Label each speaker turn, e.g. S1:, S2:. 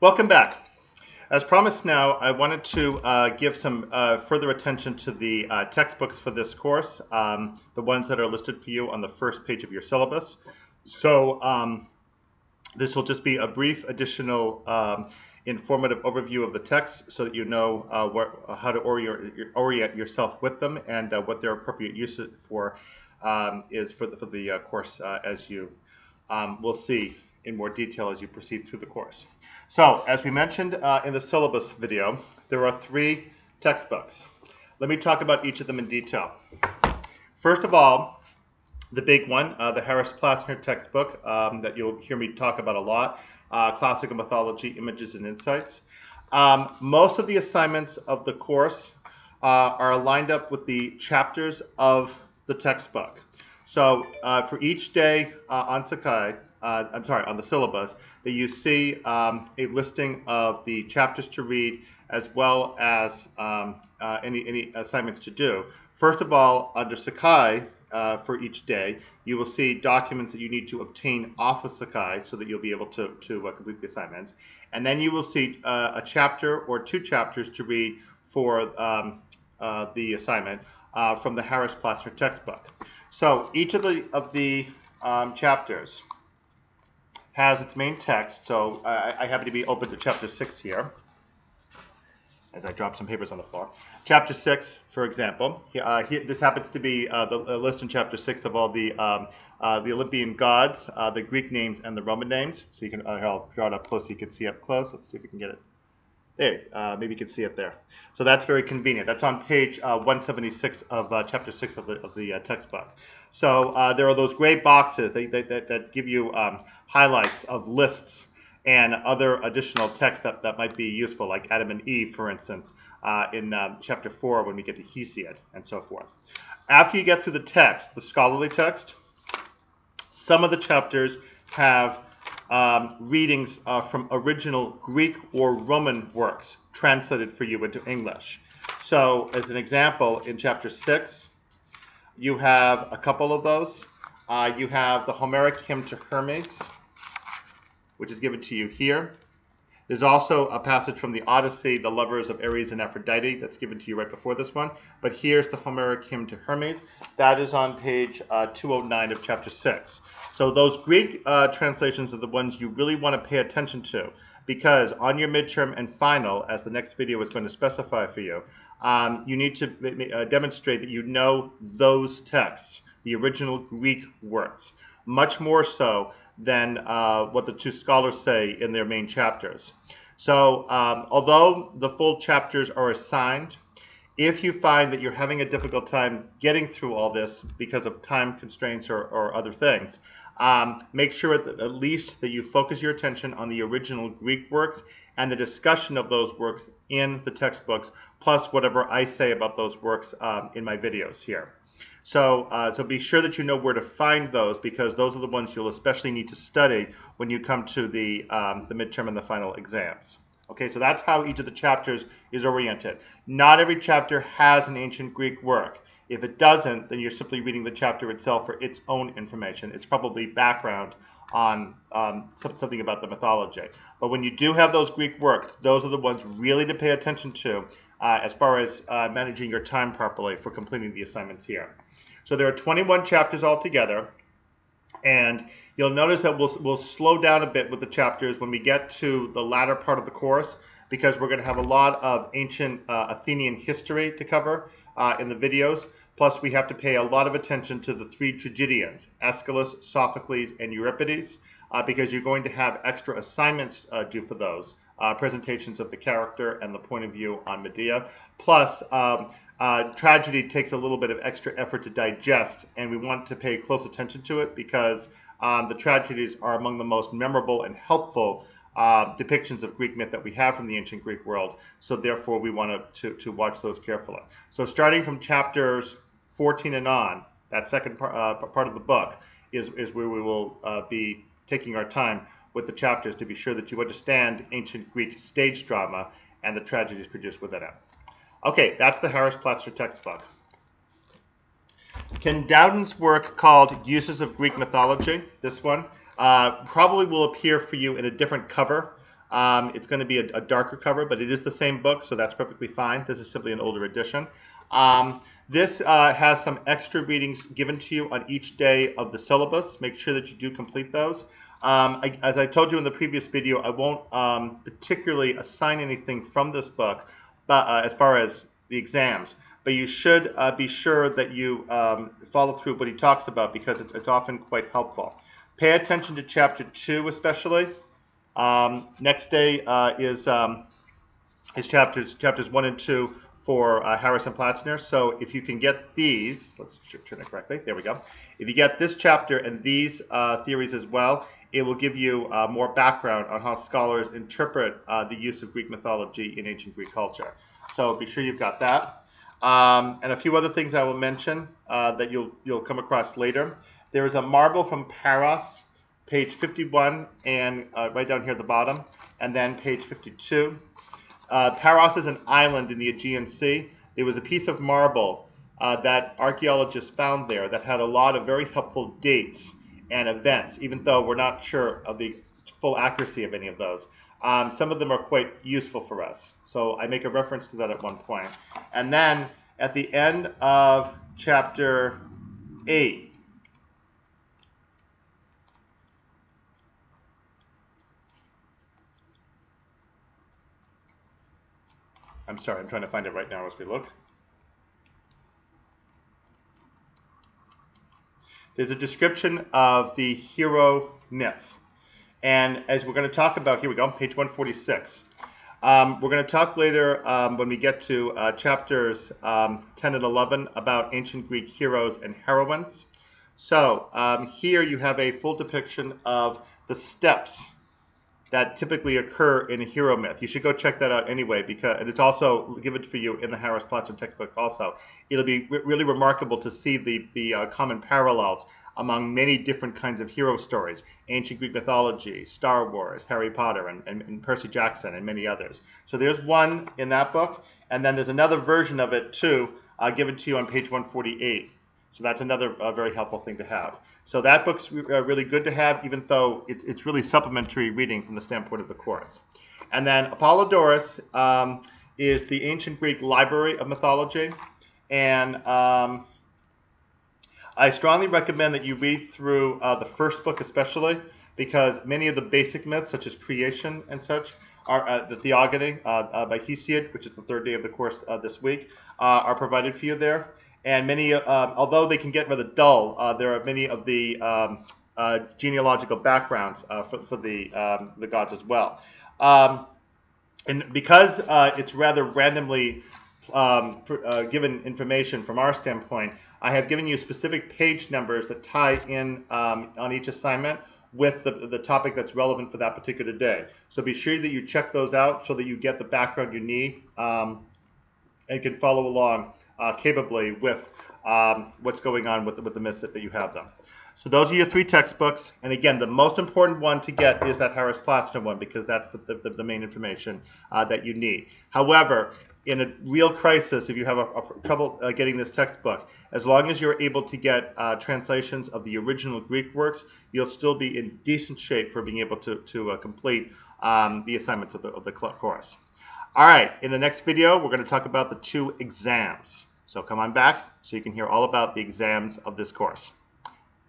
S1: Welcome back. As promised now, I wanted to give some further attention to the textbooks for this course, the ones that are listed for you on the first page of your syllabus. So this will just be a brief additional informative overview of the text so that you know how to orient yourself with them and what their appropriate use for is for the course as you will see in more detail as you proceed through the course. So, as we mentioned in the syllabus video, there are 3 textbooks. Let me talk about each of them in detail. First of all, the big one, the Harris-Platzner textbook that you'll hear me talk about a lot, Classical Mythology, Images and Insights. Most of the assignments of the course are lined up with the chapters of the textbook. So, for each day on Sakai, on the syllabus, that you see a listing of the chapters to read as well as any assignments to do. First of all, under Sakai, for each day, you will see documents that you need to obtain off of Sakai so that you'll be able to complete the assignments. And then you will see a chapter or 2 chapters to read for the assignment from the Harris-Platzner textbook. So each of the chapters has its main text. So I happen to be open to chapter 6 here as I drop some papers on the floor. Chapter 6, for example, this happens to be the list in chapter 6 of all the Olympian gods, the Greek names, and the Roman names. So you can, I'll draw it up close so you can see up close. Let's see if we can get it. There, maybe you can see it there. So that's very convenient. That's on page 176 of chapter 6 of the textbook. So there are those gray boxes that give you highlights of lists and other additional text that might be useful, like Adam and Eve, for instance, in chapter 4 when we get to Hesiod and so forth. After you get through the text, the scholarly text, some of the chapters have readings from original Greek or Roman works translated for you into English. So, as an example, in chapter 6, you have a couple of those. You have the Homeric hymn to Hermes, which is given to you here. There's also a passage from the Odyssey, the lovers of Ares and Aphrodite, that's given to you right before this one. But here's the Homeric hymn to Hermes. That is on page 209 of chapter 6. So those Greek translations are the ones you really want to pay attention to, because on your midterm and final, as the next video is going to specify for you, you need to demonstrate that you know those texts, the original Greek works, much more so than what the 2 scholars say in their main chapters. So although the full chapters are assigned, if you find that you're having a difficult time getting through all this because of time constraints or other things, make sure that at least that you focus your attention on the original Greek works and the discussion of those works in the textbooks, plus whatever I say about those works in my videos here. So be sure that you know where to find those, because those are the ones you'll especially need to study when you come to the midterm and the final exams. Okay, so that's how each of the chapters is oriented. Not every chapter has an ancient Greek work. If it doesn't, then you're simply reading the chapter itself for its own information. It's probably background on something about the mythology. But when you do have those Greek works, those are the ones really to pay attention to as far as managing your time properly for completing the assignments here. So there are 21 chapters altogether, and you'll notice that we'll slow down a bit with the chapters when we get to the latter part of the course, because we're going to have a lot of ancient Athenian history to cover in the videos. Plus, we have to pay a lot of attention to the 3 tragedians, Aeschylus, Sophocles, and Euripides, because you're going to have extra assignments due for those. Presentations of the character and the point of view on Medea. Plus, tragedy takes a little bit of extra effort to digest, and we want to pay close attention to it because the tragedies are among the most memorable and helpful depictions of Greek myth that we have from the ancient Greek world. So therefore, we want to watch those carefully. So starting from chapters 14 and on, that second part of the book is where we will be taking our time with the chapters to be sure that you understand ancient Greek stage drama and the tragedies produced within it. Okay, that's the Harris-Platzner textbook. Ken Dowden's work called Uses of Greek Mythology, this one, probably will appear for you in a different cover It's going to be a darker cover, but it is the same book, so that's perfectly fine. This is simply an older edition. This has some extra readings given to you on each day of the syllabus. Make sure that you do complete those. As I told you in the previous video, I won't particularly assign anything from this book, but as far as the exams. But you should be sure that you follow through what he talks about, because it's often quite helpful. Pay attention to Chapter 2 especially. Next day is chapters 1 and 2 for Harris and Platzner. So if you can get these, let's turn it correctly, there we go. If you get this chapter and these theories as well, it will give you more background on how scholars interpret the use of Greek mythology in ancient Greek culture. So be sure you've got that. And a few other things I will mention that you'll come across later. There is a marble from Paros, page 51, and right down here at the bottom, and then page 52. Paros is an island in the Aegean Sea. There was a piece of marble that archaeologists found there that had a lot of very helpful dates and events, even though we're not sure of the full accuracy of any of those. Some of them are quite useful for us. So I make a reference to that at one point. And then at the end of chapter 8, I'm sorry, I'm trying to find it right now as we look. There's a description of the hero myth. And as we're going to talk about, here we go, page 146. We're going to talk later when we get to chapters 10 and 11 about ancient Greek heroes and heroines. So here you have a full depiction of the steps that typically occur in a hero myth. You should go check that out anyway, and it's also given for you in the Harris Platzner textbook also. It'll be really remarkable to see the common parallels among many different kinds of hero stories, ancient Greek mythology, Star Wars, Harry Potter, and Percy Jackson, and many others. So there's one in that book, and then there's another version of it too, given to you on page 148. So that's another very helpful thing to have. So that book's really good to have, even though it's really supplementary reading from the standpoint of the course. And then Apollodorus is the ancient Greek library of mythology. And I strongly recommend that you read through the first book especially, because many of the basic myths, such as creation and such, are the Theogony by Hesiod, which is the third day of the course this week, are provided for you there. And many, although they can get rather dull, there are many of the genealogical backgrounds for the gods as well. And because it's rather randomly given information from our standpoint, I have given you specific page numbers that tie in on each assignment with the topic that's relevant for that particular day. So be sure that you check those out so that you get the background you need and can follow along capably with what's going on with the myths that you have them. So those are your 3 textbooks. And again, the most important one to get is that Harris Platzner one, because that's the main information that you need. However, in a real crisis, if you have trouble getting this textbook, as long as you're able to get translations of the original Greek works, you'll still be in decent shape for being able to complete the assignments of the course. All right, in the next video, we're going to talk about the 2 exams. So come on back so you can hear all about the exams of this course.